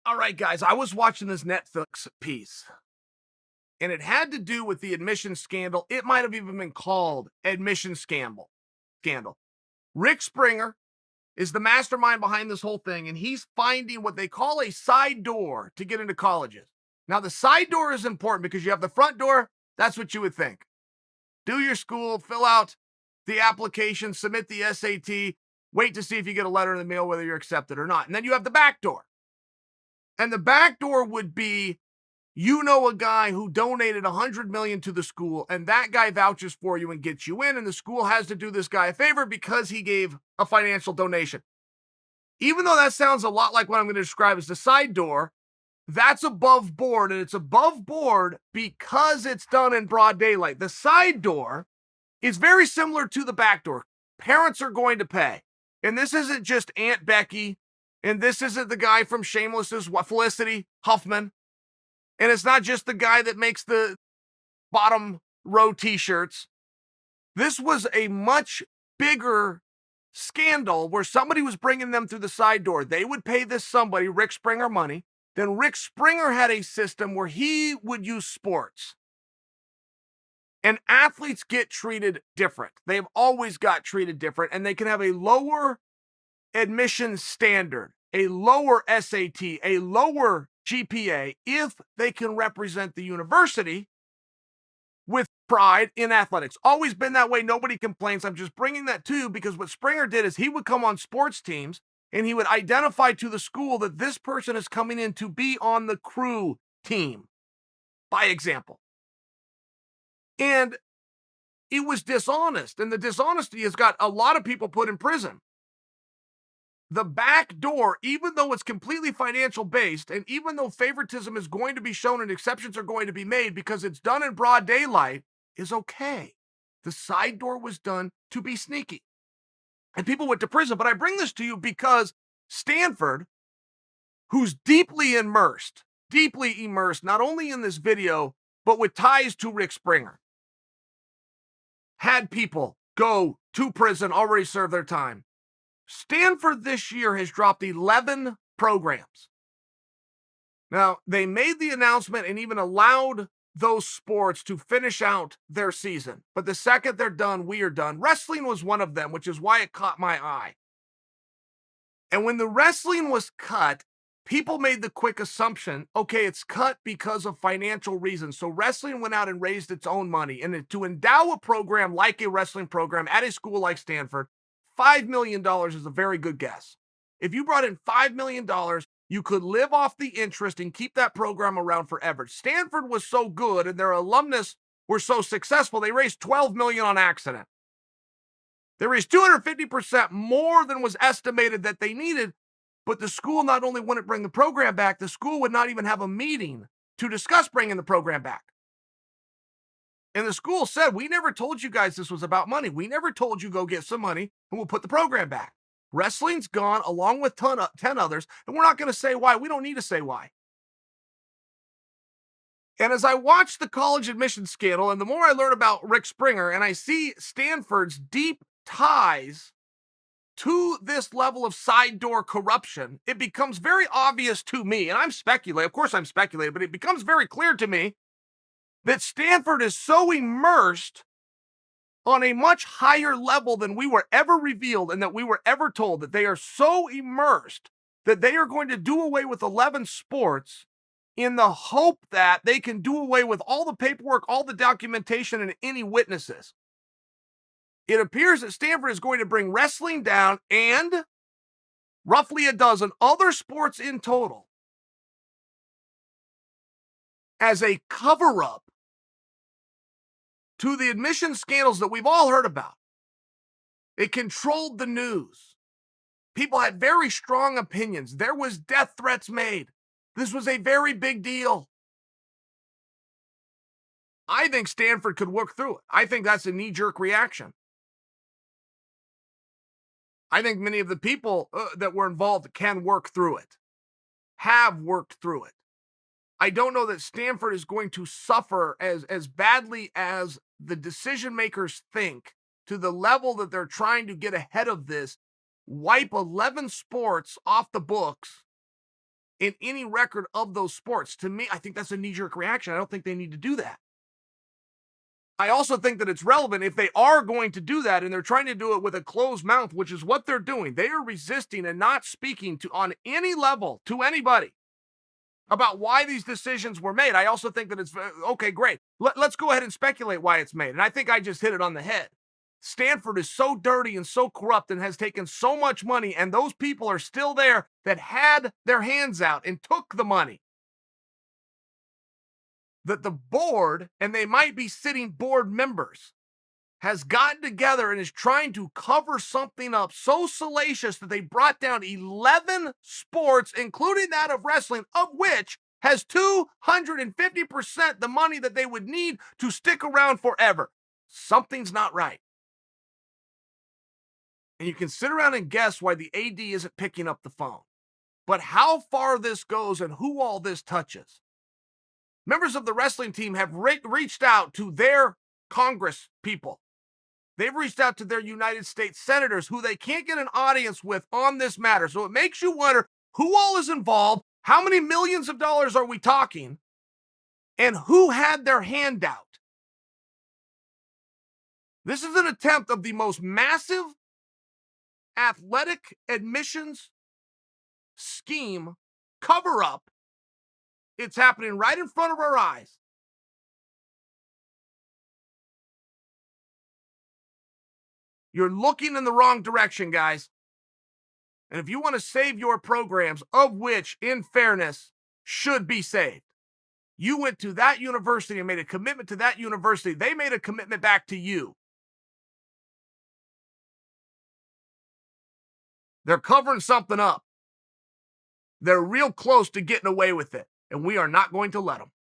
All right, guys, I was watching this Netflix piece, and it had to do with the admission scandal. It might have even been called admission scandal. Scandal. Rick Springer is the mastermind behind this whole thing, and he's finding what they call a side door to get into colleges. Now, the side door is important because you have the front door. That's what you would think. Do your school, fill out the application, submit the SAT, wait to see if you get a letter in the mail, whether you're accepted or not. And then you have the back door. And the back door would be, you know, a guy who donated $100 million to the school, and that guy vouches for you and gets you in, and the school has to do this guy a favor because he gave a financial donation. Even though that sounds a lot like what I'm going to describe as the side door, that's above board, and it's above board because it's done in broad daylight. The side door is very similar to the back door. Parents are going to pay. And this isn't just Aunt Becky, and this isn't the guy from Shameless's Felicity Huffman, and it's not just the guy that makes the bottom row t-shirts. This was a much bigger scandal where somebody was bringing them through the side door. They would pay this somebody, Rick Springer, money. Then Rick Springer had a system where he would use sports. And athletes get treated different. They've always got treated different, and they can have a lower admission standard, a lower SAT, a lower GPA if they can represent the university with pride in athletics. Always been that way. Nobody complains. I'm just bringing that to you because what Springer did is he would come on sports teams and he would identify to the school that this person is coming in to be on the crew team, by example. And it was dishonest, and the dishonesty has got a lot of people put in prison. The back door, even though it's completely financial based, and even though favoritism is going to be shown and exceptions are going to be made because it's done in broad daylight, is okay. The side door was done to be sneaky. And people went to prison. But I bring this to you because Stanford, who's deeply immersed, not only in this video, but with ties to Rick Springer, had people go to prison, already served their time. Stanford this year has dropped 11 programs. Now, they made the announcement and even allowed those sports to finish out their season. But the second they're done, we are done. Wrestling was one of them, which is why it caught my eye. And when the wrestling was cut, people made the quick assumption, okay, it's cut because of financial reasons. So wrestling went out and raised its own money. And to endow a program like a wrestling program at a school like Stanford, $5 million is a very good guess. If you brought in $5 million, you could live off the interest and keep that program around forever. Stanford was so good and their alumnus were so successful, they raised $12 million on accident. They raised 250% more than was estimated that they needed, but the school not only wouldn't bring the program back, the school would not even have a meeting to discuss bringing the program back. And the school said, we never told you guys this was about money. We never told you go get some money and we'll put the program back. Wrestling's gone along with 10 others, and we're not going to say why. We don't need to say why. And as I watch the college admission scandal, and the more I learn about Rick Springer, and I see Stanford's deep ties to this level of side door corruption, it becomes very obvious to me, and I'm speculating, of course I'm speculating, but it becomes very clear to me that Stanford is so immersed on a much higher level than we were ever revealed and that we were ever told, that they are so immersed that they are going to do away with 11 sports in the hope that they can do away with all the paperwork, all the documentation, and any witnesses. It appears that Stanford is going to bring wrestling down and roughly a dozen other sports in total as a cover-up to the admission scandals that we've all heard about. It controlled the news. People had very strong opinions. There was death threats made. This was a very big deal. I think Stanford could work through it. I think that's a knee-jerk reaction. I think many of the people that were involved can work through it, have worked through it. I don't know that Stanford is going to suffer as badly as the decision makers think, to the level that they're trying to get ahead of this, wipe 11 sports off the books in any record of those sports. To me, I think that's a knee-jerk reaction. I don't think they need to do that. I also think that it's relevant if they are going to do that and they're trying to do it with a closed mouth, which is what they're doing. They are resisting and not speaking to on any level to anybody about why these decisions were made. I also think that it's okay, great. Let's go ahead and speculate why it's made. And I think I just hit it on the head. Stanford is so dirty and so corrupt and has taken so much money, and those people are still there that had their hands out and took the money. That the board, and they might be sitting board members, has gotten together and is trying to cover something up so salacious that they brought down 11 sports, including that of wrestling, of which has 250% the money that they would need to stick around forever. Something's not right. And you can sit around and guess why the AD isn't picking up the phone. But how far this goes and who all this touches. Members of the wrestling team have reached out to their Congress people. They've reached out to their United States senators who they can't get an audience with on this matter. So it makes you wonder who all is involved, how many millions of dollars are we talking, and who had their hand out. This is an attempt of the most massive athletic admissions scheme cover-up. It's happening right in front of our eyes. You're looking in the wrong direction, guys. And if you want to save your programs, of which, in fairness, should be saved, you went to that university and made a commitment to that university. They made a commitment back to you. They're covering something up. They're real close to getting away with it, and we are not going to let them.